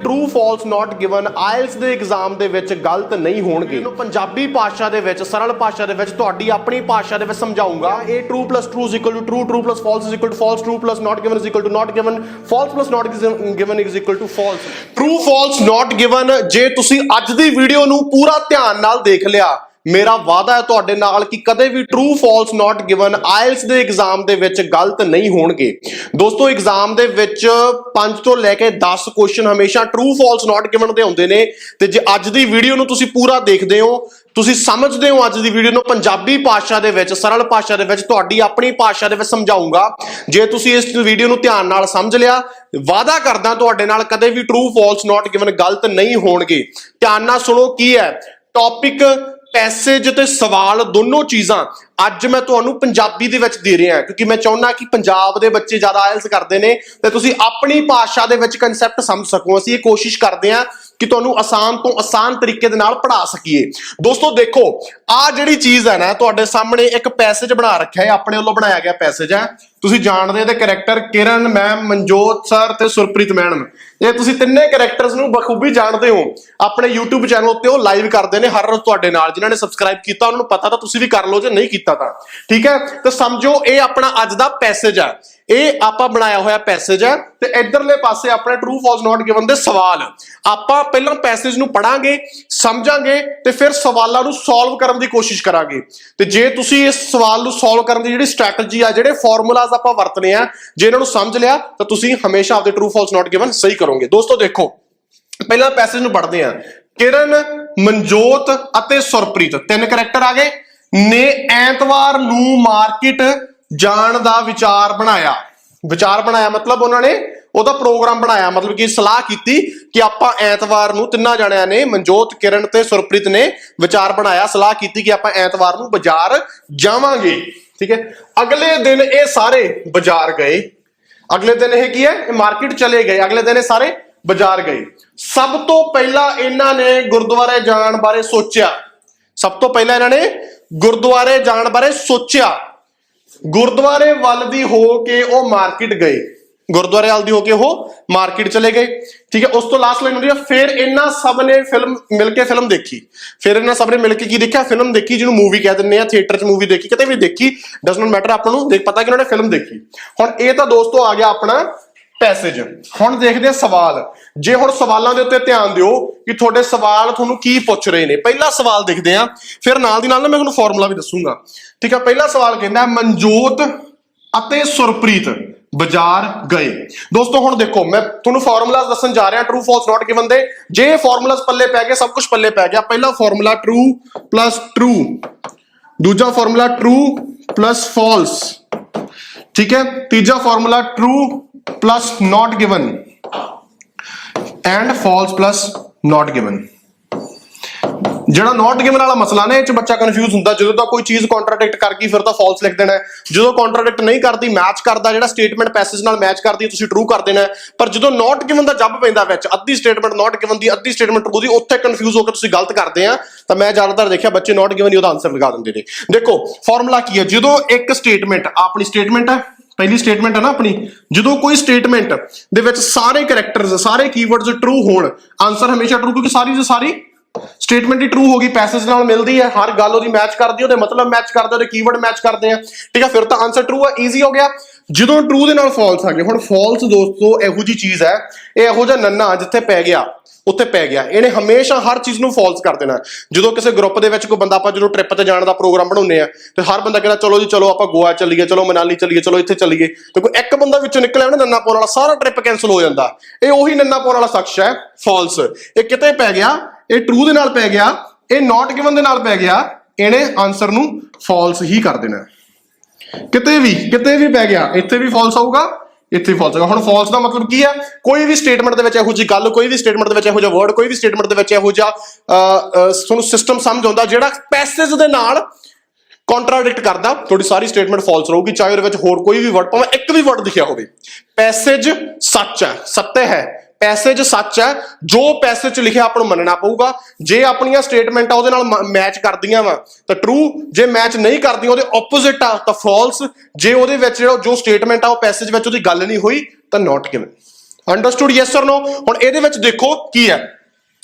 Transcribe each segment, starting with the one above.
True false not given IELTS ਦੇ exam ਦੇ ਵਿੱਚ ਗਲਤ ਨਹੀਂ ਹੋਣਗੇ। ਇਹਨੂੰ ਪੰਜਾਬੀ ਭਾਸ਼ਾ ਦੇ ਵਿੱਚ ਸਰਲ ਭਾਸ਼ਾ ਦੇ ਵਿੱਚ ਤੁਹਾਡੀ ਆਪਣੀ ਭਾਸ਼ਾ ਦੇ ਵਿੱਚ ਸਮਝਾਉਂਗਾ। ਇਹ true plus true is equal to true, true plus false is equal to false, true plus not given is equal to not given, false plus not given is equal to false। true false not given ਜੇ ਤੁਸੀਂ ਅੱਜ ਦੀ video ਨੂੰ ਪੂਰਾ ਧਿਆਨ ਨਾਲ ਦੇਖ ਲਿਆ, ਮੇਰਾ ਵਾਅਦਾ ਹੈ ਤੁਹਾਡੇ ਨਾਲ ਕਿ ਕਦੇ ਵੀ ਟਰੂ ਫਾਲਸ ਨਾਟ ਗਿਵਨ ਆਇਲਸ ਦੇ ਐਗਜ਼ਾਮ ਦੇ ਵਿੱਚ ਗਲਤ ਨਹੀਂ ਹੋਣਗੇ। ਦੋਸਤੋ ਐਗਜ਼ਾਮ ਦੇ ਵਿੱਚ 5 ਤੋਂ ਲੈ ਕੇ 10 ਕੁਐਸਚਨ ਹਮੇਸ਼ਾ ਟਰੂ ਫਾਲਸ ਨਾਟ ਗਿਵਨ ਦੇ ਹੁੰਦੇ ਨੇ ਤੇ ਜੇ ਅੱਜ ਦੀ ਵੀਡੀਓ ਨੂੰ ਤੁਸੀਂ ਪੂਰਾ ਦੇਖਦੇ ਹੋ, ਤੁਸੀਂ ਸਮਝਦੇ ਹੋ ਅੱਜ ਦੀ ਵੀਡੀਓ ਨੂੰ ਪੰਜਾਬੀ ਭਾਸ਼ਾ ਦੇ ਵਿੱਚ ਸਰਲ ਭਾਸ਼ਾ ਦੇ ਵਿੱਚ ਤੁਹਾਡੀ ਆਪਣੀ ਭਾਸ਼ਾ ਦੇ ਵਿੱਚ ਸਮਝਾਉਂਗਾ। ਜੇ ਤੁਸੀਂ ਇਸ ਵੀਡੀਓ ਨੂੰ ਧਿਆਨ ਨਾਲ ਸਮਝ ਲਿਆ, ਵਾਅਦਾ ਕਰਦਾ ਤੁਹਾਡੇ ਨਾਲ ਕਦੇ ਵੀ ਟਰੂ ਫਾਲਸ ਨਾਟ ਗਿਵਨ ਗਲਤ ਨਹੀਂ ਹੋਣਗੇ। ਧਿਆਨ ਨਾਲ ਸੁਣੋ ਕੀ ਹੈ ਟੌਪਿਕ। ਪੈਸੇਜ ਤੇ ਸਵਾਲ ਦੋਨੋਂ ਚੀਜ਼ਾਂ ਅੱਜ ਮੈਂ ਤੁਹਾਨੂੰ ਪੰਜਾਬੀ ਦੇ ਵਿੱਚ ਦੇ ਰਿਹਾ ਕਿਉਂਕਿ ਮੈਂ ਚਾਹੁੰਦਾ ਕਿ ਪੰਜਾਬ ਦੇ ਬੱਚੇ ਜ਼ਿਆਦਾ ਆਇਲਸ ਕਰਦੇ ਨੇ ਤੇ ਤੁਸੀਂ ਆਪਣੀ ਭਾਸ਼ਾ ਦੇ ਵਿੱਚ ਕਨਸੈਪਟ ਸਮਝ ਸਕੋ। ਅਸੀਂ ਇਹ ਕੋਸ਼ਿਸ਼ ਕਰਦੇ ਹਾਂ ਕਿ ਤੁਹਾਨੂੰ ਆਸਾਨ ਤੋਂ ਆਸਾਨ ਤਰੀਕੇ ਦੇ ਨਾਲ ਪੜ੍ਹਾ ਸਕੀਏ। ਦੋਸਤੋ ਦੇਖੋ ਆਹ ਜਿਹੜੀ ਚੀਜ਼ ਹੈ ਨਾ ਤੁਹਾਡੇ ਸਾਹਮਣੇ ਇੱਕ ਪੈਸੇਜ ਬਣਾ ਰੱਖਿਆ ਹੈ, ਆਪਣੇ ਵੱਲੋਂ ਬਣਾਇਆ ਗਿਆ ਪੈਸੇਜ ਹੈ। ਤੁਸੀਂ ਜਾਣਦੇ ਇਹਦੇ ਕੈਰੈਕਟਰ ਕਿਰਨ ਮੈਮ, ਮਨਜੋਤ ਸਰ ਤੇ ਸੁਰਪ੍ਰੀਤ ਮੈਡਮ। ਇਹ ਤੁਸੀਂ ਤਿੰਨੇ ਕੈਰੈਕਟਰਸ ਨੂੰ ਬਖੂਬੀ ਜਾਣਦੇ ਹੋ। ਆਪਣੇ YouTube ਚੈਨਲ ਉੱਤੇ ਉਹ ਲਾਈਵ ਕਰਦੇ ਨੇ ਹਰ ਰੋਜ਼ ਤੁਹਾਡੇ ਨਾਲ। ਜਿਨ੍ਹਾਂ ਨੇ ਸਬਸਕ੍ਰਾਈਬ ਕੀਤਾ ਉਹਨਾਂ ਨੂੰ ਪਤਾ ਤਾਂ ਤੁਸੀਂ ਵੀ ਕਰ ਲਓ, ਜੇ ਨਹੀਂ ਕੀਤਾ ਤਾਂ ਠੀਕ ਹੈ। ਤੇ ਸਮਝੋ ਇਹ ਆਪਣਾ ਅੱਜ ਦਾ ਪੈਸੇਜ ਹੈ, ਇਹ ਆਪਾਂ ਬਣਾਇਆ ਹੋਇਆ ਪੈਸੇਜ ਹੈ ਤੇ ਇਧਰਲੇ ਪਾਸੇ ਆਪਣੇ ਟਰੂ ਫਾਲਸ ਨਾਟ ਗਿਵਨ ਦੇ ਸਵਾਲ। ਆਪਾਂ ਪਹਿਲਾਂ ਪੈਸੇਜ ਨੂੰ ਪੜਾਂਗੇ, ਸਮਝਾਂਗੇ ਤੇ ਫਿਰ ਸਵਾਲਾਂ ਨੂੰ ਸੋਲਵ ਕਰਨ ਦੀ ਕੋਸ਼ਿਸ਼ ਕਰਾਂਗੇ। ਤੇ ਜੇ ਤੁਸੀਂ ਇਸ ਸਵਾਲ ਨੂੰ ਸੋਲਵ ਕਰਨ ਦੀ ਜਿਹੜੀ ਸਟ੍ਰੈਟਜੀ ਆ, ਜਿਹੜੇ ਫਾਰਮੂਲਾਜ਼ ਆਪਾਂ ਵਰਤਨੇ ਆ, ਜੇ ਇਹਨਾਂ ਨੂੰ ਸਮਝ ਲਿਆ ਤਾਂ ਤੁਸੀਂ ਹਮੇਸ਼ਾ ਆਪਦੇ ਟਰੂ ਫਾਲਸ ਨਾਟ ਗਿਵਨ ਸਹੀ ਕਰੋਗੇ। ਦੋਸਤੋ ਦੇਖੋ ਪਹਿਲਾਂ ਪੈਸੇਜ ਨੂੰ ਪੜ੍ਹਦੇ ਆ। ਕਿਰਨ, ਮਨਜੋਤ ਅਤੇ ਸੁਰਪ੍ਰੀਤ ਤਿੰਨ ਕਰੈਕਟਰ ਆ ਗਏ ਨੇ। ਐਤਵਾਰ ਨੂੰ ਮਾਰਕੀਟ ਜਾਣ ਦਾ ਵਿਚਾਰ ਬਣਾਇਆ। ਵਿਚਾਰ ਬਣਾਇਆ ਮਤਲਬ ਉਹਨਾਂ ਨੇ ਉਹਦਾ ਪ੍ਰੋਗਰਾਮ ਬਣਾਇਆ, ਮਤਲਬ ਕਿ ਸਲਾਹ ਕੀਤੀ ਕਿ ਆਪਾਂ ਐਤਵਾਰ ਨੂੰ ਤਿੰਨਾਂ ਜਣਿਆਂ ਨੇ, ਮਨਜੋਤ, ਕਿਰਨ ਤੇ ਸੁਰਪ੍ਰੀਤ ਨੇ ਵਿਚਾਰ ਬਣਾਇਆ, ਸਲਾਹ ਕੀਤੀ ਕਿ ਆਪਾਂ ਐਤਵਾਰ ਨੂੰ ਬਾਜ਼ਾਰ ਜਾਵਾਂਗੇ। ਠੀਕ ਹੈ। ਅਗਲੇ ਦਿਨ ਇਹ ਸਾਰੇ ਬਾਜ਼ਾਰ ਗਏ। ਅਗਲੇ ਦਿਨ ਇਹ ਕੀ ਹੈ, ਇਹ ਮਾਰਕੀਟ ਚਲੇ ਗਏ। ਅਗਲੇ ਦਿਨ ਇਹ ਸਾਰੇ ਬਾਜ਼ਾਰ ਗਏ। ਸਭ ਤੋਂ ਪਹਿਲਾਂ ਇਹਨਾਂ ਨੇ ਗੁਰਦੁਆਰੇ ਜਾਣ ਬਾਰੇ ਸੋਚਿਆ। ਸਭ ਤੋਂ ਪਹਿਲਾਂ ਇਹਨਾਂ ਨੇ ਗੁਰਦੁਆਰੇ ਜਾਣ ਬਾਰੇ ਸੋਚਿਆ। ਗੁਰਦੁਆਰੇ ਵੱਲ ਦੀ ਹੋ ਕੇ ਉਹ ਮਾਰਕੀਟ ਗਏ। ਗੁਰਦੁਆਰੇ ਵੱਲ ਦੀ ਹੋ ਕੇ ਉਹ ਮਾਰਕੀਟ ਚਲੇ ਗਏ। ਠੀਕ ਹੈ। ਉਸ ਤੋਂ ਲਾਸਟ ਲਾਈਨ ਹੁੰਦੀ ਹੈ ਫਿਰ ਇਹਨਾਂ ਸਭ ਨੇ ਫਿਲਮ ਮਿਲ ਕੇ ਫਿਲਮ ਦੇਖੀ। ਫਿਰ ਇਹਨਾਂ ਸਭ ਨੇ ਮਿਲ ਕੇ ਕੀ ਦੇਖਿਆ, ਫਿਲਮ ਦੇਖੀ, ਜਿਹਨੂੰ ਮੂਵੀ ਕਹਿ ਦਿੰਦੇ ਆ। ਥੀਏਟਰ 'ਚ ਮੂਵੀ ਦੇਖੀ, ਕਿਤੇ ਵੀ ਦੇਖੀ, ਡਸ ਨੋਟ ਮੈਟਰ, ਆਪਾਂ ਨੂੰ ਪਤਾ ਕਿ ਉਹਨਾਂ ਨੇ ਫਿਲਮ ਦੇਖੀ। ਹੁਣ ਇਹ ਤਾਂ ਦੋਸਤੋ ਆ ਗਿਆ ਆਪਣਾ ਪੈਸੇਜ। ਹੁਣ ਦੇਖਦੇ ਆ ਸਵਾਲ। ਜੇ ਹੁਣ ਸਵਾਲਾਂ ਦੇ ਉੱਤੇ ਧਿਆਨ ਦਿਓ ਕਿ ਤੁਹਾਡੇ ਸਵਾਲ ਤੁਹਾਨੂੰ ਕੀ ਪੁੱਛ ਰਹੇ ਨੇ। ਪਹਿਲਾ ਸਵਾਲ ਦੇਖਦੇ ਆ, ਫਿਰ ਨਾਲ ਦੀ ਨਾਲ ਨਾ ਮੈਂ ਤੁਹਾਨੂੰ ਫਾਰਮੂਲਾ ਵੀ ਦੱਸੂਗਾ। ਠੀਕ ਹੈ। ਪਹਿਲਾ ਸਵਾਲ ਕਹਿੰਦਾ ਮਨਜੋਤ ਅਤੇ ਸੁਰਪ੍ਰੀਤ ਬਾਜ਼ਾਰ ਗਏ। ਦੋਸਤੋ ਹੁਣ ਦੇਖੋ ਮੈਂ ਤੁਹਾਨੂੰ ਫਾਰਮੂਲਾਜ਼ ਦੱਸਣ ਜਾ ਰਿਹਾ ਟਰੂ ਫਾਲਸ ਨਾਟ ਗਿਵਨ ਦੇ। ਜੇ ਫਾਰਮੂਲਾਜ਼ ਪੱਲੇ ਪੈ ਗਏ, ਸਭ ਕੁਝ ਪੱਲੇ ਪੈ ਗਿਆ। ਪਹਿਲਾ ਫਾਰਮੂਲਾ ਟਰੂ ਪਲੱਸ ਟਰੂ, ਦੂਜਾ ਫਾਰਮੂਲਾ ਟਰੂ ਪਲੱਸ ਫਾਲਸ। ਠੀਕ ਹੈ। ਤੀਜਾ formula true plus not given and false plus not given। ਜਿਹੜਾ not given ਵਾਲਾ ਮਸਲਾ ਨੇ ਇਹ ਚ ਬੱਚਾ ਕਨਫਿਊਜ਼ ਹੁੰਦਾ। ਜਦੋਂ ਤਾਂ ਕੋਈ ਚੀਜ਼ ਕੰਟਰਾਡਿਕਟ ਕਰ ਗਈ ਫਿਰ ਤਾਂ false ਲਿਖ ਦੇਣਾ ਹੈ। ਜਦੋਂ ਕੰਟਰਾਡਿਕਟ ਨਹੀਂ ਕਰਦੀ, ਮੈਚ ਕਰਦਾ, ਜਿਹੜਾ ਸਟੇਟਮੈਂਟ ਪੈਸੇਜ ਨਾਲ ਮੈਚ ਕਰਦੀ ਤੁਸੀਂ ਟਰੂ ਕਰ ਦੇਣਾ ਹੈ। ਪਰ ਜਦੋਂ not given ਦਾ ਜੱਬ ਪੈਂਦਾ ਵਿੱਚ, ਅੱਧੀ ਸਟੇਟਮੈਂਟ not given ਦੀ, ਅੱਧੀ ਸਟੇਟਮੈਂਟ ਟਰੂ ਦੀ, ਉੱਥੇ ਕਨਫਿਊਜ਼ ਹੋ ਕੇ ਤੁਸੀਂ ਗਲਤ ਕਰਦੇ ਆ। ਤਾਂ ਮੈਂ ਜ਼ਿਆਦਾਤਰ ਦੇਖਿਆ ਬੱਚੇ not given ਹੀ ਉਹਦਾ ਆਨਸਰ ਲਗਾ ਦਿੰਦੇ ਨੇ। ਦੇਖੋ ਫਾਰਮੂਲਾ ਕੀ ਹੈ। ਜਦੋਂ ਇੱਕ ਸਟੇਟਮੈਂਟ ਆਪਣੀ ਸਟੇਟਮੈਂਟ ਹੈ, ਪਹਿਲੀ ਸਟੇਟਮੈਂਟ ਹੈ ਨਾ ਆਪਣੀ, ਜਦੋਂ ਕੋਈ ਸਟੇਟਮੈਂਟ ਦੇ ਵਿੱਚ ਸਾਰੇ ਕੈਰੈਕਟਰਸ, ਸਾਰੇ ਕੀਵਰਡਸ ਟਰੂ ਹੋਣ, ਆਨਸਰ ਹਮੇਸ਼ਾ ਟਰੂ, ਕਿਉਂਕਿ ਸਾਰੀ ਦੀ ਸਾਰੀ ਸਟੇਟਮੈਂਟ ਹੀ ਟਰੂ ਹੋ ਗਈ, ਪੈਸੇਜ ਨਾਲ ਮਿਲਦੀ ਹੈ, ਹਰ ਗੱਲ ਉਹਦੀ ਮੈਚ ਕਰਦੀ, ਉਹਦੇ ਮਤਲਬ ਮੈਚ ਕਰਦੇ, ਉਹਦੇ ਕੀਵਰਡ ਮੈਚ ਕਰਦੇ ਆ। ਠੀਕ ਹੈ। ਫਿਰ ਤਾਂ ਆਨਸਰ ਟਰੂ ਹੈ, ਈਜ਼ੀ ਹੋ ਗਿਆ। ਜਦੋਂ ਟਰੂ ਦੇ ਨਾਲ ਫਾਲਸ ਆ ਗਏ। ਹੁਣ ਫਾਲਸ ਦੋਸਤੋ ਇਹੋ ਜੀ ਚੀਜ਼ ਹੈ, ਇਹ ਇਹੋ ਜਿਹਾ ਨੰਨਾ ਜਿੱਥੇ ਪੈ ਗਿਆ ਉੱਥੇ ਪੈ ਗਿਆ। ਇਹਨੇ ਹਮੇਸ਼ਾ ਹਰ ਚੀਜ਼ ਨੂੰ ਫਾਲਸ ਕਰ ਦੇਣਾ। ਜਦੋਂ ਕਿਸੇ ਗਰੁੱਪ ਦੇ ਵਿੱਚ ਕੋਈ ਬੰਦਾ, ਆਪਾਂ ਜਦੋਂ ਟ੍ਰਿਪ ਤੇ ਜਾਣ ਦਾ ਪ੍ਰੋਗਰਾਮ ਬਣਾਉਂਦੇ ਆ ਤੇ ਹਰ ਬੰਦਾ ਕਹਿੰਦਾ ਚਲੋ ਜੀ ਚਲੋ ਆਪਾਂ ਗੋਆ ਚੱਲੀਏ, ਚਲੋ ਮਨਾਲੀ ਚੱਲੀਏ, ਚਲੋ ਇੱਥੇ ਚੱਲੀਏ, ਤੇ ਕੋਈ ਇੱਕ ਬੰਦਾ ਵਿੱਚੋਂ ਨਿਕਲਿਆ ਨਾ ਨੰਨਾ ਪਾਉਣ ਵਾਲਾ, ਸਾਰਾ ਟ੍ਰਿਪ ਕੈਂਸਲ ਹੋ ਜਾਂਦਾ। ਇਹ ਉਹੀ ਨੰਨਾ ਪਾਉਣ ਵਾਲਾ ਸ਼ਖਸ ਹੈ ਫਾਲਸ। ਇਹ ਕਿਤੇ ਪੈ ਗਿਆ, ਇਹ ਟਰੂ ਦੇ ਨਾਲ ਪੈ ਗਿਆ, ਇਹ ਨਾਟ ਗਿਵਨ ਦੇ ਨਾਲ ਪੈ ਗਿਆ, ਇਹਨੇ ਆਨਸਰ ਨੂੰ ਫਾਲਸ ਹੀ ਕਰ ਦੇਣਾ। ਕਿਤੇ ਵੀ ਪੈ ਗਿਆ, ਇੱਥੇ ਵੀ ਫਾਲਸ ਆਊਗਾ, ਇੱਥੇ ਫਾਲਸ ਹੋਗਾ। ਹੁਣ ਫਾਲਸ ਦਾ ਮਤਲਬ ਕੀ ਹੈ, ਕੋਈ ਵੀ ਸਟੇਟਮੈਂਟ ਦੇ ਵਿੱਚ ਇਹੋ ਜਿਹੀ ਗੱਲ, ਕੋਈ ਵੀ ਸਟੇਟਮੈਂਟ ਦੇ ਵਿੱਚ ਇਹੋ ਜਿਹਾ ਵਰਡ, ਕੋਈ ਵੀ ਸਟੇਟਮੈਂਟ ਦੇ ਵਿੱਚ ਇਹੋ ਜਿਹਾ ਤੁਹਾਨੂੰ ਸਿਸਟਮ ਸਮਝ ਆਉਂਦਾ ਜਿਹੜਾ ਪੈਸੇਜ ਦੇ ਨਾਲ ਕੰਟਰਾਡਿਕਟ ਕਰਦਾ, ਤੁਹਾਡੀ ਸਾਰੀ ਸਟੇਟਮੈਂਟ ਫਾਲਸ ਰਹੂਗੀ। ਚਾਹੇ ਉਹਦੇ ਵਿੱਚ ਹੋਰ ਕੋਈ ਵੀ ਵਰਡ, ਭਾਵੇਂ ਇੱਕ ਵੀ ਵਰਡ ਲਿਖਿਆ ਹੋਵੇ। ਪੈਸੇਜ ਸੱਚ ਹੈ, ਸੱਤੇ ਹੈ, ਪੈਸੇਜ ਸੱਚ ਹੈ। ਜੋ ਪੈਸੇਜ 'ਚ ਲਿਖਿਆ ਆਪਾਂ ਨੂੰ ਮੰਨਣਾ ਪਊਗਾ। ਜੇ ਆਪਣੀਆਂ ਸਟੇਟਮੈਂਟਾਂ ਉਹਦੇ ਨਾਲ ਮੈਚ ਕਰਦੀਆਂ ਵਾ ਤਾਂ ਟਰੂ, ਜੇ ਮੈਚ ਨਹੀਂ ਕਰਦੀਆਂ ਉਹਦੇ ਆਪੋਜ਼ਿਟ ਆ ਤਾਂ ਫਾਲਸ। ਜੇ ਉਹਦੇ ਵਿੱਚ ਜੋ ਸਟੇਟਮੈਂਟ ਆ ਉਹ ਪੈਸੇਜ ਵਿੱਚ ਉਹਦੀ ਗੱਲ ਨਹੀਂ ਹੋਈ ਤਾਂ not given. Understood yes or no. ਹੁਣ ਇਹਦੇ ਵਿੱਚ ਦੇਖੋ ਕੀ ਹੈ,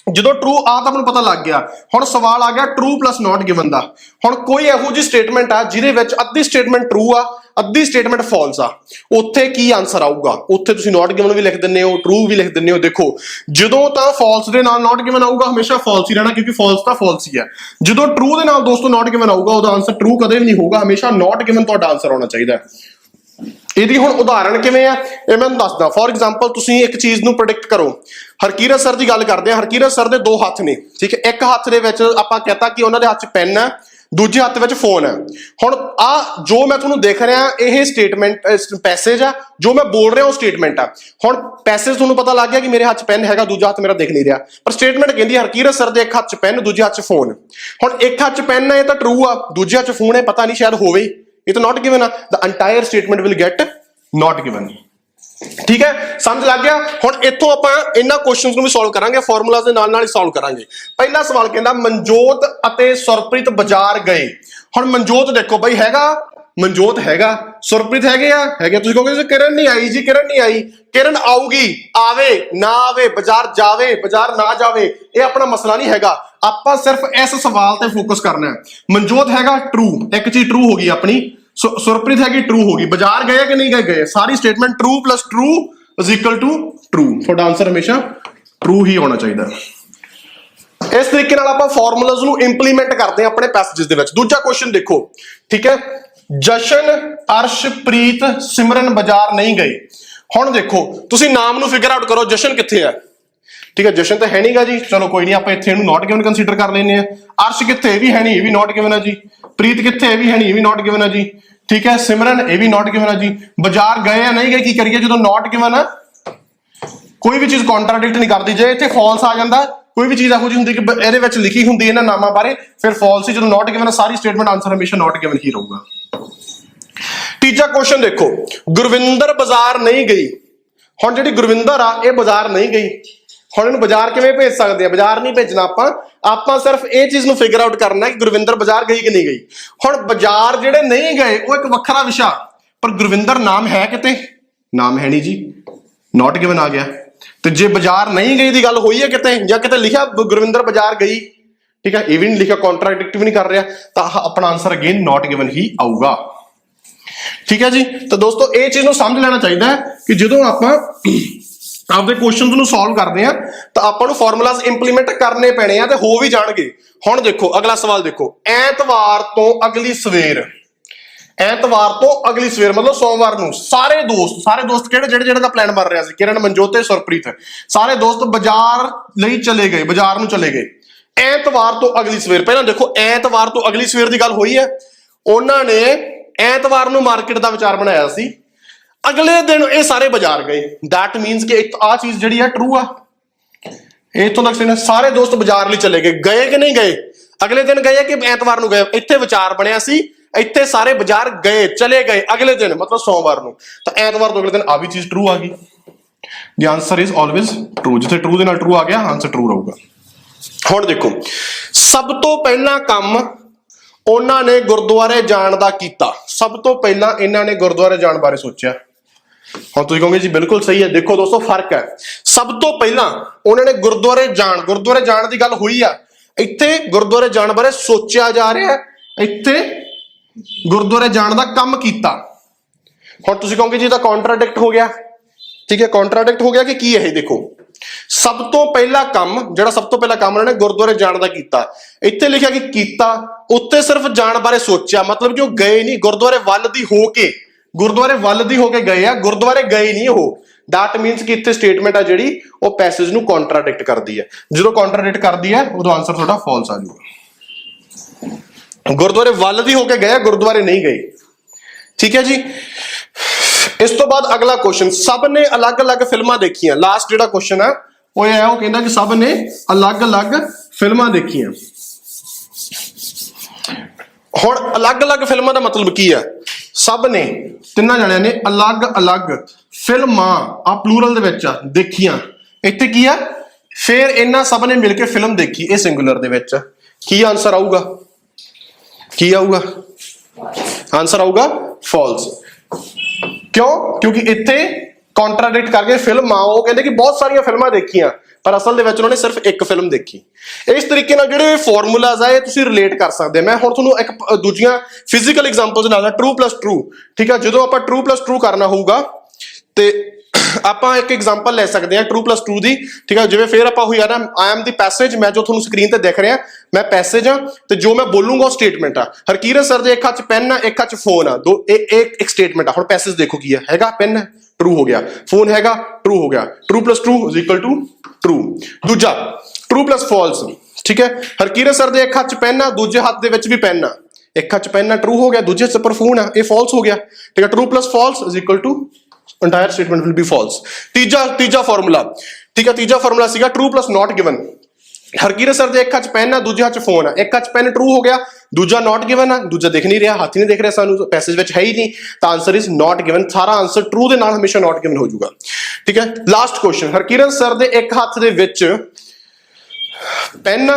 ਜਦੋਂ ਟਰੂ ਆ ਤਾਂ ਮੈਨੂੰ ਪਤਾ ਲੱਗ ਗਿਆ। ਹੁਣ ਸਵਾਲ ਆ ਗਿਆ ਟਰੂ ਪਲੱਸ ਨਾਟ ਗਿਵਨ ਦਾ। ਹੁਣ ਕੋਈ ਇਹੋ ਜਿਹੀ ਸਟੇਟਮੈਂਟ ਆ ਜਿਹਦੇ ਵਿੱਚ ਅੱਧੀ ਸਟੇਟਮੈਂਟ ਟਰੂ ਆ ਅੱਧੀ ਸਟੇਟਮੈਂਟ ਫਾਲਸ ਆ, ਉੱਥੇ ਕੀ ਆਨਸਰ ਆਊਗਾ? ਉੱਥੇ ਤੁਸੀਂ ਨਾਟ ਗਿਵਨ ਵੀ ਲਿਖ ਦਿੰਦੇ ਹੋ, ਟਰੂ ਵੀ ਲਿਖ ਦਿੰਦੇ ਹੋ। ਦੇਖੋ ਜਦੋਂ ਤਾਂ ਫਾਲਸ ਦੇ ਨਾਲ ਨਾਟ ਗਿਵਨ ਆਊਗਾ ਹਮੇਸ਼ਾ ਫਾਲਸ ਹੀ ਰਹਿਣਾ, ਕਿਉਂਕਿ ਫਾਲਸ ਤਾਂ ਫਾਲਸ ਹੀ ਹੈ। ਜਦੋਂ ਟਰੂ ਦੇ ਨਾਲ ਦੋਸਤੋ ਨਾਟ ਗਿਵਨ ਆਊਗਾ ਉਹਦਾ ਆਨਸਰ ਟਰੂ ਕਦੇ ਵੀ ਨਹੀਂ ਹੋਊਗਾ, ਹਮੇਸ਼ਾ ਨਾਟ ਗਿਵਨ ਤੁਹਾਡਾ ਆਨਸਰ ਆਉਣਾ ਚਾਹੀਦਾ। ਇਹਦੀ ਹੁਣ ਉਦਾਹਰਣ ਕਿਵੇਂ ਆ ਇਹ ਮੈਂ ਦੱਸਦਾ। ਫੋਰ ਐਗਜ਼ਾਮਪਲ ਤੁਸੀਂ ਇੱਕ ਚੀਜ਼ ਨੂੰ ਪ੍ਰੈਡਿਕਟ ਕਰੋ। ਹਰਕੀਰਤ ਸਰ ਦੀ ਗੱਲ ਕਰਦੇ ਆ। ਹਰਕੀਰਤ ਸਰ ਦੇ ਦੋ ਹੱਥ ਨੇ, ਠੀਕ ਹੈ। ਇੱਕ ਹੱਥ ਦੇ ਵਿੱਚ ਆਪਾਂ ਕਹਤਾ ਕਿ ਉਹਨਾਂ ਦੇ ਹੱਥ 'ਚ ਪੈਨ ਹੈ, ਦੂਜੇ ਹੱਥ ਵਿੱਚ ਫੋਨ ਹੈ। ਹੁਣ ਆ ਜੋ ਮੈਂ ਤੁਹਾਨੂੰ ਦੇਖ ਰਿਹਾ ਇਹ ਸਟੇਟਮੈਂਟ ਪੈਸੇਜ ਆ, ਜੋ ਮੈਂ ਬੋਲ ਰਿਹਾ ਉਹ ਸਟੇਟਮੈਂਟ ਆ। ਹੁਣ ਪੈਸੇਜ ਤੁਹਾਨੂੰ ਪਤਾ ਲੱਗ ਗਿਆ ਕਿ ਮੇਰੇ ਹੱਥ 'ਚ ਪੈਨ ਹੈਗਾ, ਦੂਜਾ ਹੱਥ ਮੇਰਾ ਦਿਖ ਨਹੀਂ ਰਿਹਾ, ਪਰ ਸਟੇਟਮੈਂਟ ਕਹਿੰਦੀ ਹਰਕੀਰਤ ਸਰ ਦੇ ਇੱਕ ਹੱਥ 'ਚ ਪੈਨ ਦੂਜੇ ਹੱਥ 'ਚ ਫੋਨ। ਹੁਣ ਇੱਕ ਹੱਥ 'ਚ ਪੈਨ ਹੈ ਇਹ ਤਾਂ ਟਰੂ ਆ, ਦੂਜੇ ਹੱਥ 'ਚ ਫੋਨ ਹੈ ਪਤਾ ਨਹੀਂ ਸ਼ਾਇਦ ਹੋਵੇ, ਇਹ ਤਾਂ ਨਾਟ ਗਿਵਨ ਆ। The entire statement will get not given। ਠੀਕ ਹੈ, ਸਮਝ ਲੱਗ ਗਿਆ। ਹੁਣ ਇੱਥੋਂ ਆਪਾਂ ਇਹਨਾਂ ਕੁਐਸਚਨਸ ਨੂੰ ਵੀ ਸੋਲਵ ਕਰਾਂਗੇ, ਫਾਰਮੂਲਾਜ਼ ਦੇ ਨਾਲ ਨਾਲ ਹੀ ਸੋਲਵ ਕਰਾਂਗੇ। ਪਹਿਲਾ ਸਵਾਲ ਕਹਿੰਦਾ ਮਨਜੋਤ ਅਤੇ ਸੁਰਪ੍ਰੀਤ ਬਾਜ਼ਾਰ ਗਏ। ਹੁਣ ਮਨਜੋਤ ਦੇਖੋ ਬਈ ਹੈਗਾ, ਮਨਜੋਤ ਹੈਗਾ, ਸੁਰਪ੍ਰੀਤ ਹੈਗੇ ਆ, ਹੈਗੇ। ਤੁਸੀਂ ਕਹੋਗੇ ਕਿਰਨ ਨਹੀਂ ਆਈ ਜੀ, ਕਿਰਨ ਨਹੀਂ ਆਈ। ਕਿਰਨ ਆਊਗੀ, ਆਵੇ ਨਾ ਆਵੇ, ਬਾਜ਼ਾਰ ਜਾਵੇ ਬਾਜ਼ਾਰ ਨਾ ਜਾਵੇ, ਇਹ ਆਪਣਾ ਮਸਲਾ ਨਹੀਂ ਹੈਗਾ। ਆਪਾਂ ਸਿਰਫ ਇਸ ਸਵਾਲ ਤੇ ਫੋਕਸ ਕਰਨਾ ਹੈ। ਮਨਜੋਤ ਹੈਗਾ ਟਰੂ, ਇੱਕ ਚੀਜ਼ ਟਰੂ ਹੋ ਗਈ ਆਪਣੀ। ਸੁਰਪ੍ਰੀਤ ਹੈਗੀ ਟਰੂ ਹੋ ਗਈ। ਬਾਜ਼ਾਰ ਗਏ ਕਿ ਨਹੀਂ ਗਏ? ਸਾਰੀ statement true plus true is equal to true. ਤੁਹਾਡਾ ਆਨਸਰ ਹਮੇਸ਼ਾ ਟਰੂ ਹੀ ਹੋਣਾ ਚਾਹੀਦਾ। ਇਸ ਤਰੀਕੇ ਨਾਲ ਆਪਾਂ ਫਾਰਮੂਲਾਜ਼ ਨੂੰ ਇੰਪਲੀਮੈਂਟ ਕਰਦੇ ਹਾਂ ਆਪਣੇ ਪੈਸੇजेस ਦੇ ਵਿੱਚ। ਦੂਜਾ ਕੁਐਸਚਨ ਦੇਖੋ, ਠੀਕ ਹੈ। ਜਸ਼ਨ, ਅਰਸ਼ਪ੍ਰੀਤ, ਸਿਮਰਨ ਬਾਜ਼ਾਰ ਨਹੀਂ ਗਏ। ਹੁਣ ਦੇਖੋ ਤੁਸੀਂ ਨਾਮ ਨੂੰ ਫਿਗਰ ਆਊਟ ਕਰੋ, ਜਸ਼ਨ ਕਿੱਥੇ ਹੈ? ਠੀਕ ਹੈ, ਜਸ਼ਨ ਤਾਂ ਹੈ ਨਹੀਂਗਾ ਜੀ, ਚਲੋ ਕੋਈ ਨਹੀਂ, ਆਪਾਂ ਇੱਥੇ ਇਹਨੂੰ ਨਾਟ ਗਿਵਨ ਕੰਸੀਡਰ ਕਰ ਲੈਂਦੇ ਆ। ਅਰਸ਼ ਕਿੱਥੇ? ਇਹ ਵੀ ਹੈ ਨਹੀਂ, ਇਹ ਵੀ ਨਾਟ ਗਿਵਨ ਹੈ ਜੀ। ਪ੍ਰੀਤ ਕਿੱਥੇ? ਇਹ ਵੀ ਹੈ ਨਹੀਂ, ਇਹ ਵੀ ਨਾਟ ਗਿਵਨ ਹੈ ਜੀ। ਠੀਕ ਹੈ, ਸਿਮਰਨ ਇਹ ਵੀ ਨਾਟ ਗਿਵਨ ਹੈ ਜੀ। ਬਾਜ਼ਾਰ ਗਏ ਆ ਨਹੀਂ ਗਏ, ਕੀ ਕਰੀਏ? ਜਦੋਂ ਨਾਟ ਗਿਵਨ ਆ ਕੋਈ ਵੀ ਚੀਜ਼ ਕੰਟਰਾਡਿਕਟ ਨਹੀਂ ਕਰਦੀ। ਜੇ ਇੱਥੇ ਫਾਲਸ ਆ ਜਾਂਦਾ, ਕੋਈ ਵੀ ਚੀਜ਼ ਇਹੋ ਜਿਹੀ ਹੁੰਦੀ ਕਿ ਇਹਦੇ ਵਿੱਚ ਲਿਖੀ ਹੁੰਦੀ ਇਹਨਾਂ ਨਾਮਾਂ ਬਾਰੇ, ਫਿਰ ਫਾਲਸ ਹੀ। ਜਦੋਂ ਨਾਟ ਗਿਵਨ ਸਾਰੀ ਸਟੇਟਮੈਂਟ ਆਨਸਰ ਹਮੇਸ਼ਾ ਨਾਟ ਗਿਵਨ ਹੀ ਰਹੂਗਾ। ਤੀਜਾ ਕੁਐਸਚਨ ਦੇਖੋ, ਗੁਰਵਿੰਦਰ ਬਾਜ਼ਾਰ ਨਹੀਂ ਗਈ। ਹੁਣ ਜਿਹੜੀ ਗੁਰਵਿੰਦਰ ਆ ਇਹ ਬਾਜ਼ਾਰ ਨਹੀਂ ਗਈ। ਹੁਣ ਇਹਨੂੰ ਬਾਜ਼ਾਰ ਕਿਵੇਂ ਭੇਜ ਸਕਦੇ ਆ? ਬਾਜ਼ਾਰ ਨਹੀਂ ਭੇਜਣਾ ਆਪਾਂ ਸਿਰਫ ਇਹ ਚੀਜ਼ ਨੂੰ ਫਿਗਰ ਆਊਟ ਕਰਨਾ ਕਿ ਗੁਰਵਿੰਦਰ ਬਾਜ਼ਾਰ ਗਈ ਕਿ ਨਹੀਂ ਗਈ। ਹੁਣ ਬਾਜ਼ਾਰ ਜਿਹੜੇ ਨਹੀਂ ਗਏ ਉਹ ਇੱਕ ਵੱਖਰਾ ਵਿਸ਼ਾ, ਪਰ ਗੁਰਵਿੰਦਰ ਨਾਮ ਹੈ ਕਿਤੇ? ਨਾਮ ਹੈ ਨਹੀਂ ਜੀ, ਨਾਟ ਗਿਵਨ ਆ ਗਿਆ। ਤੇ ਜੇ ਬਾਜ਼ਾਰ ਨਹੀਂ ਗਈ ਦੀ ਗੱਲ ਹੋਈ ਹੈ ਕਿਤੇ, ਜਾਂ ਕਿਤੇ ਲਿਖਿਆ ਗੁਰਵਿੰਦਰ ਬਾਜ਼ਾਰ ਗਈ, ਠੀਕ ਹੈ, ਇਹ ਵੀ ਨਹੀਂ ਲਿਖਿਆ, ਕੰਟਰਾਡਿਕਟ ਵੀ ਨਹੀਂ ਕਰ ਰਿਹਾ, ਤਾਂ ਆਪਣਾ ਆਨਸਰ ਅਗੇਨ ਨਾਟ ਗਿਵਨ ਹੀ ਆਊਗਾ। ਠੀਕ ਹੈ ਜੀ। ਤਾਂ ਦੋਸਤੋ ਇਹ ਚੀਜ਼ ਨੂੰ ਸਮਝ ਲੈਣਾ ਚਾਹੀਦਾ ਹੈ ਕਿ ਜਦੋਂ ਆਪਾਂ ਆਪਦੇ ਕੁਐਸਚਨਸ ਨੂੰ ਸੋਲਵ ਕਰਦੇ ਆ ਤਾਂ ਆਪਾਂ ਨੂੰ ਫਾਰਮੂਲਾਜ਼ ਇੰਪਲੀਮੈਂਟ ਕਰਨੇ ਪੈਣੇ ਆ, ਤੇ ਹੋ ਵੀ ਜਾਣਗੇ। ਹੁਣ ਦੇਖੋ ਅਗਲਾ ਸਵਾਲ ਦੇਖੋ, ਐਤਵਾਰ ਤੋਂ ਅਗਲੀ ਸਵੇਰ। ਐਤਵਾਰ ਤੋਂ ਅਗਲੀ ਸਵੇਰ ਮਤਲਬ ਸੋਮਵਾਰ ਨੂੰ ਸਾਰੇ ਦੋਸਤ ਕਿਹੜੇ ਜਿਹੜੇ ਦਾ ਪਲਾਨ ਬਣ ਰਿਹਾ ਸੀ, ਕਿਰਨ, ਮਨਜੋਤ ਤੇ ਸੁਰਪ੍ਰੀਤ, ਸਾਰੇ ਦੋਸਤ ਬਾਜ਼ਾਰ ਲਈ ਚਲੇ ਗਏ, ਬਾਜ਼ਾਰ ਨੂੰ ਚਲੇ ਗਏ। ਐਤਵਾਰ ਤੋਂ ਅਗਲੀ ਸਵੇਰ, ਪਹਿਲਾਂ ਦੇਖੋ ਐਤਵਾਰ ਤੋਂ ਅਗਲੀ ਸਵੇਰ ਦੀ ਗੱਲ ਹੋਈ ਹੈ। ਉਹਨਾਂ ਨੇ ਐਤਵਾਰ ਨੂੰ ਮਾਰਕੀਟ ਦਾ ਵਿਚਾਰ ਬਣਾਇਆ ਸੀ, ਅਗਲੇ ਦਿਨ ਇਹ ਸਾਰੇ ਬਾਜ਼ਾਰ ਗਏ। ਦੈਟ ਮੀਨਸ ਕਿ ਆਹ ਚੀਜ਼ ਜਿਹੜੀ ਆ ਟਰੂ ਆ। ਇੱਥੋਂ ਤੱਕ ਸਾਰੇ ਦੋਸਤ ਬਾਜ਼ਾਰ ਲਈ ਚਲੇ ਗਏ। ਗਏ ਕਿ ਨਹੀਂ ਗਏ? ਅਗਲੇ ਦਿਨ ਗਏ ਕਿ ਐਤਵਾਰ ਨੂੰ ਗਏ? ਇੱਥੇ ਵਿਚਾਰ ਬਣਿਆ ਸੀ, ਇੱਥੇ ਸਾਰੇ ਬਾਜ਼ਾਰ ਗਏ, ਚਲੇ ਗਏ ਅਗਲੇ ਦਿਨ ਮਤਲਬ ਸੋਮਵਾਰ ਨੂੰ, ਤਾਂ ਐਤਵਾਰ ਤੋਂ ਅਗਲੇ ਦਿਨ ਆ ਵੀ ਚੀਜ਼ ਟਰੂ ਆ ਗਈ। ਦੀ ਆਨਸਰ ਇਜ਼ ਆਲਵੇਜ਼ ਟਰੂ। ਜਿੱਥੇ ਟਰੂ ਦੇ ਨਾਲ ਟਰੂ ਆ ਗਿਆ ਆਨਸਰ ਟਰੂ ਰਹੂਗਾ। ਹੁਣ ਦੇਖੋ, ਸਭ ਤੋਂ ਪਹਿਲਾਂ ਕੰਮ ਉਹਨਾਂ ਨੇ ਗੁਰਦੁਆਰੇ ਜਾਣ ਦਾ ਕੀਤਾ। ਸਭ ਤੋਂ ਪਹਿਲਾਂ ਇਹਨਾਂ ਨੇ ਗੁਰਦੁਆਰੇ ਜਾਣ ਬਾਰੇ ਸੋਚਿਆ। ਹੁਣ ਤੁਸੀਂ ਕਹੋਗੇ ਜੀ ਬਿਲਕੁਲ ਸਹੀ ਹੈ। ਦੇਖੋ ਦੋਸਤੋ ਫਰਕ ਹੈ। ਸਭ ਤੋਂ ਪਹਿਲਾਂ ਉਹਨਾਂ ਨੇ ਗੁਰਦੁਆਰੇ ਜਾਣ ਦੀ ਗੱਲ ਹੋਈ ਆ, ਇੱਥੇ ਗੁਰਦੁਆਰੇ ਜਾਣ ਬਾਰੇ ਸੋਚਿਆ ਜਾ ਰਿਹਾ, ਇੱਥੇ ਗੁਰਦੁਆਰੇ ਜਾਣ ਦਾ ਕੰਮ ਕੀਤਾ। ਹੁਣ ਤੁਸੀਂ ਕਹੋਗੇ ਜੀ ਤਾਂ ਕੰਟਰਾਡਿਕਟ ਹੋ ਗਿਆ। ਠੀਕ ਹੈ, ਕੰਟਰਾਡਿਕਟ ਹੋ ਗਿਆ ਕਿ ਕੀ ਹੈ? ਦੇਖੋ ਸਭ ਤੋਂ ਪਹਿਲਾ ਕੰਮ ਉਹਨਾਂ ਨੇ ਗੁਰਦੁਆਰੇ ਜਾਣ ਦਾ ਕੀਤਾ, ਇੱਥੇ ਲਿਖਿਆ ਕਿ ਕੀਤਾ, ਉੱਤੇ ਸਿਰਫ ਜਾਣ ਬਾਰੇ ਸੋਚਿਆ, ਮਤਲਬ ਕਿ ਉਹ ਗਏ ਨਹੀਂ, ਗੁਰਦੁਆਰੇ ਵੱਲ ਦੀ ਹੋ ਕੇ ਗਏ ਆ, ਗੁਰਦੁਆਰੇ ਗਏ ਨਹੀਂ ਉਹ। ਦੈਟ ਮੀਨਸ ਕਿ ਇੱਥੇ ਸਟੇਟਮੈਂਟ ਆ ਜਿਹੜੀ ਉਹ ਪੈਸੇਜ ਨੂੰ ਕੰਟਰਾਡਿਕਟ ਕਰਦੀ ਹੈ। ਜਦੋਂ ਕੰਟਰਾਡਿਕਟ ਕਰਦੀ ਹੈ ਉਦੋਂ ਆਨਸਰ ਤੁਹਾਡਾ ਫਾਲਸ ਆ ਜਾਊਗਾ। ਗੁਰਦੁਆਰੇ ਵੱਲ ਦੀ ਹੋ ਕੇ ਗਏ, ਗੁਰਦੁਆਰੇ ਨਹੀਂ ਗਏ। ਠੀਕ ਹੈ ਜੀ। ਇਸ ਤੋਂ ਬਾਅਦ ਅਗਲਾ ਕੁਐਸਚਨ, ਸਭ ਨੇ ਅਲੱਗ-ਅਲੱਗ ਫਿਲਮਾਂ ਦੇਖੀਆਂ। ਲਾਸਟ ਜਿਹੜਾ ਕੁਐਸਚਨ ਹੈ ਉਹ ਇਹ ਹੈ, ਉਹ ਕਹਿੰਦਾ ਕਿ ਸਭ ਨੇ ਅਲੱਗ-ਅਲੱਗ ਫਿਲਮਾਂ ਦੇਖੀਆਂ। ਹੁਣ ਅਲੱਗ-ਅਲੱਗ ਫਿਲਮਾਂ ਦਾ ਮਤਲਬ ਕੀ ਹੈ? ਸਭ ਨੇ, ਤਿੰਨਾਂ ਜਣਿਆਂ ਨੇ ਅਲੱਗ-ਅਲੱਗ ਫਿਲਮਾਂ, ਆ ਪਲੂਰਲ ਦੇ ਵਿੱਚ ਆ, ਦੇਖੀਆਂ। ਇੱਥੇ ਕੀ ਆ? ਫਿਰ ਇਹਨਾਂ ਸਭ ਨੇ ਮਿਲ ਕੇ ਫਿਲਮ ਦੇਖੀ, ਇਹ ਸਿੰਗੂਲਰ ਦੇ ਵਿੱਚ। ਕੀ ਆਨਸਰ ਆਊਗਾ? ਕੀ ਆਊਗਾ? ਆਨਸਰ ਆਊਗਾ ਫਾਲਸ। ਕਿਉਂ? ਕਿਉਂਕਿ ਇੱਥੇ ਕੰਟਰਾਡਿਕਟ ਕਰਕੇ ਫਿਲਮ ਆ ਉਹ ਕਹਿੰਦੇ ਕਿ ਬਹੁਤ ਸਾਰੀਆਂ ਫਿਲਮਾਂ ਦੇਖੀਆਂ ਪਰ ਅਸਲ ਦੇ ਵਿੱਚ ਉਹਨਾਂ ਨੇ ਸਿਰਫ ਇੱਕ ਫਿਲਮ ਦੇਖੀ। ਇਸ ਤਰੀਕੇ ਨਾਲ ਜਿਹੜੇ ਫਾਰਮੂਲਾਜ਼ ਆ ਇਹ ਤੁਸੀਂ ਰਿਲੇਟ ਕਰ ਸਕਦੇ। ਮੈਂ ਹੁਣ ਤੁਹਾਨੂੰ ਇੱਕ ਦੂਜੀਆਂ ਫਿਜ਼ੀਕਲ ਐਗਜ਼ਾਮਪਲਸ ਨਾਲ ਟਰੂ ਪਲੱਸ ਟਰੂ, ਠੀਕ ਆ, ਜਦੋਂ ਆਪਾਂ ਟਰੂ ਪਲੱਸ ਟਰੂ ਕਰਨਾ ਹੋਊਗਾ ਤੇ ਆਪਾਂ ਇੱਕ ਐਗਜ਼ਾਮਪਲ ਲੈ ਸਕਦੇ ਹਾਂ ਟਰੂ ਪਲੱਸ ਟਰੂ ਦੀ, ਠੀਕ ਆ। ਜਿਵੇਂ ਫੇਰ ਆਪਾਂ ਹੋਈ ਆ ਨਾ ਆਈ ਐਮ ਦੀ ਪੈਸੇਜ, ਮੈਂ ਜੋ ਤੁਹਾਨੂੰ ਸਕਰੀਨ ਤੇ ਦਿਖ ਰਿਹਾ ਮੈਂ ਪੈਸੇਜ ਆ ਤੇ ਜੋ ਮੈਂ ਬੋਲੂੰਗਾ ਉਹ ਸਟੇਟਮੈਂਟ ਆ। ਹਰਕੀਰਤ ਸਰ ਦੇ ਇੱਕ ਹੱਥ 'ਚ ਪੈਨ ਆ ਇੱਕ ਹੱਥ 'ਚ ਫੋਨ ਆ, ਦੋ ਇੱਕ ਸਟੇਟਮੈਂਟ ਆ। ਹੁਣ ਪੈਸੇਜ ਦੇਖੋ ਕੀ ਆ, ਹੈਗਾ ਪੈਨ ਟਰੂ ਹੋ ਗਿਆ, ਫੋਨ ਹੈਗਾ ਟਰੂ ਹੋ ਗਿਆ, true plus true is equal to true. ਦੂਜਾ ਟਰੂ ਪਲੱਸ ਫਾਲਸ, ਠੀਕ ਹੈ। ਹਰਕੀਰਤ ਸਰ ਦੇ ਇੱਕ ਹੱਥ 'ਚ ਪੈਨ ਆ ਦੂਜੇ ਹੱਥ ਦੇ ਵਿੱਚ ਵੀ ਪੈਨ ਆ, ਇੱਕ ਹੱਥ 'ਚ ਪੈਨ ਆ ਟਰੂ ਹੋ ਗਿਆ, ਦੂਜੇ ਹੱਥ ਪਰ ਫੋਨ ਆ, ਇਹ ਫਾਲਸ ਹੋ ਗਿਆ, ਠੀਕ ਹੈ। True plus false is equal to entire statement will be false। ਤੀਜਾ ਫਾਰਮੂਲਾ, ਠੀਕ ਹੈ, ਤੀਜਾ ਫਾਰਮੂਲਾ ਸੀਗਾ true plus not given. Harkirat sir ਦੇ ਇੱਕ ਹੱਥ 'ਚ ਪੈਨ ਆ ਦੂਜੇ ਹੱਥ 'ਚ ਫੋਨ ਆ, ਇੱਕ ਹੱਥ 'ਚ ਪੈਨ ਟਰੂ ਹੋ ਗਿਆ, ਦੂਜਾ ਨਾਟ ਗਿਵਨ ਆ, ਦੂਜਾ ਦਿਖ ਨਹੀਂ ਰਿਹਾ, ਹੱਥ ਹੀ ਨਹੀਂ ਦਿਖ ਰਿਹਾ ਸਾਨੂੰ, ਪੈਸੇਜ ਵਿੱਚ ਹੈ ਹੀ ਨਹੀਂ, ਤਾਂ ਆਨਸਰ ਇਜ਼ ਨਾਟ ਗਿਵਨ। ਸਾਰਾ ਆਨਸਰ ਟਰੂ ਦੇ ਨਾਲ ਹਮੇਸ਼ਾ ਨਾਟ ਗਿਵਨ ਹੋ ਜਾਊਗਾ, ਠੀਕ ਹੈ। ਲਾਸਟ ਕੁਐਸਚਨ, ਹਰਕੀਰਤ ਸਰ ਦੇ ਇੱਕ ਹੱਥ ਦੇ ਵਿੱਚ ਪੈਨ,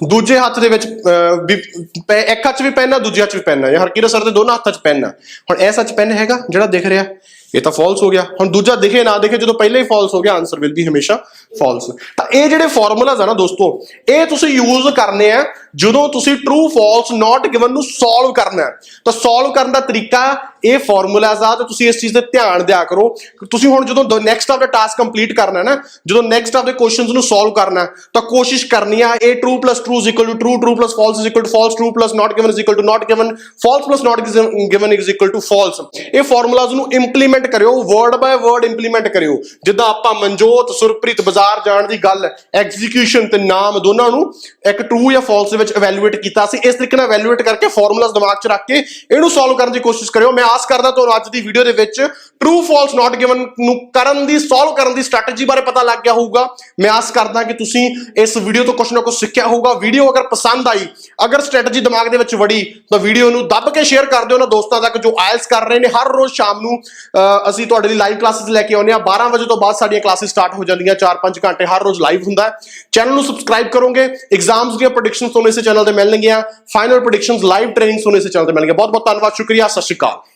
ਦੂਜੇ ਹੱਥ ਦੇ ਵਿੱਚ ਇੱਕ ਹੱਥ 'ਚ ਵੀ ਪੈਨ ਆ ਦੂਜੇ ਹੱਥ 'ਚ ਵੀ ਪੈਨ ਆ, ਜਾਂ ਹਰਕੀਰਤ ਸਰ ਦੇ ਦੋਨਾਂ ਹੱਥਾਂ 'ਚ ਪੈਨ ਆ। ਹੁਣ ਇਹ ਸੱਚ ਪੈਨ ਹੈਗਾ ਜਿਹੜਾ ਦਿਖ ਰਿਹਾ, ਇਹ ਤਾਂ ਫਾਲਸ ਹੋ ਗਿਆ। ਹੁਣ ਦੂਜਾ ਦਿਖੇ ਨਾ ਦਿਖੇ, ਜਦੋਂ ਪਹਿਲਾਂ ਹੀ ਫਾਲਸ ਹੋ ਗਿਆ ਆਨਸਰ ਵਿਲ ਬੀ ਹਮੇਸ਼ਾ ਫਾਲਸ। ਤਾਂ ਇਹ ਜਿਹੜੇ ਫਾਰਮੂਲਾਜ਼ ਆ ਨਾ ਦੋਸਤੋ, ਇਹ ਤੁਸੀਂ ਯੂਜ਼ ਕਰਨੇ ਆ ਜਦੋਂ ਤੁਸੀਂ ਟਰੂ ਫਾਲਸ ਨਾਟ ਗਿਵਨ ਨੂੰ ਸੋਲਵ ਕਰਨਾ। ਤਾਂ ਸੋਲਵ ਕਰਨ ਦਾ ਤਰੀਕਾ ਇਹ ਫਾਰਮੂਲਾਜ਼ ਆ, ਤੇ ਤੁਸੀਂ ਇਸ ਚੀਜ਼ ਤੇ ਧਿਆਨ ਦਿਆ ਕਰੋ। ਤੁਸੀਂ ਹੁਣ ਜਦੋਂ ਨੈਕਸਟ ਆਪਦਾ ਟਾਸਕ ਕੰਪਲੀਟ ਕਰਨਾ ਨਾ, ਜਦੋਂ ਨੈਕਸਟ ਆਪਦੇ ਕੁਐਸਚਨਸ ਨੂੰ ਸੋਲਵ ਕਰਨਾ, ਤਾਂ ਕੋਸ਼ਿਸ਼ ਕਰਨੀ ਆ ਇਹ true plus true is equal to true, true plus false is equal to false, true plus not given is equal to not given, false plus not given is equal to false. ਇਹ formulas ਨੂੰ implement ਕਰਿਓ, word by word implement ਕਰਿਓ। ਜਿੱਦਾਂ ਆਪਾਂ ਮਨਜੋਤ ਸੁਰਪ੍ਰੀਤ ਬਾਜ਼ਾਰ ਜਾਣ ਦੀ ਗੱਲ, execution ਤੇ ਨਾਮ ਦੋਨਾਂ ਨੂੰ ਇੱਕ ਟਰੂ ਜਾਂ ਫਾਲਸ ਦੇ ਵਿੱਚ ਇਵੈਲੂਏਟ ਕੀਤਾ ਸੀ। ਇਸ ਤਰੀਕੇ ਨਾਲ ਇਵੈਲੂਏਟ ਕਰਕੇ ਫਾਰਮੂਲਾਜ਼ ਦਿਮਾਗ 'ਚ ਰੱਖ ਕੇ ਇਹਨੂੰ ਸੋਲਵ ਕਰਨ ਦੀ ਕੋਸ਼ਿਸ਼ ਕਰਿਓ। ਮੈਂ ਆਸ ਕਰਦਾ ਤੁਹਾਨੂੰ ਅੱਜ ਦੀ ਵੀਡੀਓ ਦੇ ਵਿੱਚ ਟਰੂ ਫਾਲਸ ਨਾਟ ਗਿਵਨ ਨੂੰ ਸੋਲਵ ਕਰਨ ਦੀ ਸਟ੍ਰੈਟਜੀ ਬਾਰੇ ਪਤਾ ਲੱਗ ਗਿਆ ਹੋਊਗਾ। ਮੈਂ ਆਸ ਕਰਦਾ ਕਿ ਤੁਸੀਂ ਇਸ ਵੀਡੀਓ ਤੋਂ ਕੁਝ ਨਾ ਕੁਝ ਸਿੱਖਿਆ ਹੋਊਗਾ। ਵੀਡੀਓ ਅਗਰ ਪਸੰਦ ਆਈ, ਅਗਰ ਸਟ੍ਰੈਟਜੀ ਦਿਮਾਗ ਦੇ ਵਿੱਚ ਵੜੀ, ਤਾਂ ਵੀਡੀਓ ਨੂੰ ਦੱਬ ਕੇ ਸ਼ੇਅਰ ਕਰ ਦਿਓ ਉਹਨਾਂ ਦੋਸਤਾਂ ਤੱਕ ਜੋ ਆਇਲਸ ਕਰ ਰਹੇ ਨੇ। ਹਰ ਰੋਜ਼ ਸ਼ਾਮ ਨੂੰ ਅਸੀਂ ਤੁਹਾਡੇ ਲਈ ਲਾਈਵ ਕਲਾਸਿਸ ਲੈ ਕੇ ਆਉਂਦੇ ਹਾਂ। 12 ਵਜੇ ਤੋਂ ਬਾਅਦ ਸਾਡੀਆਂ ਕਲਾਸਿਸ ਸਟਾਰਟ ਹੋ ਜਾਂਦੀਆਂ, 4-5 ਘੰਟੇ ਹਰ ਰੋਜ਼ ਲਾਈਵ ਹੁੰਦਾ ਹੈ। ਚੈਨਲ ਨੂੰ ਸਬਸਕ੍ਰਾਈਬ ਕਰੋਗੇ, ਐਗਜ਼ਾਮਸ ਦੀਆਂ ਪ੍ਰੈਡਿਕਸ਼ਨਸ ਤੁਹਾਨੂੰ ਇਸੇ ਚੈਨਲ ਤੇ ਮਿਲਣਗੀਆਂ, ਫਾਈਨਲ ਪ੍ਰੈਡਿਕਸ਼ਨਸ, ਲਾਈਵ ਟ੍ਰੇਨਿੰਗ ਤੁਹਾਨੂੰ ਇਸੇ ਚੈਨਲ ਤੇ ਮਿਲਣਗੀਆਂ। ਬਹੁਤ ਬਹੁਤ ਧੰਨਵਾਦ, ਸ਼ੁਕਰੀਆ, ਸਤਿ ਸ਼੍ਰੀ ਅਕਾਲ।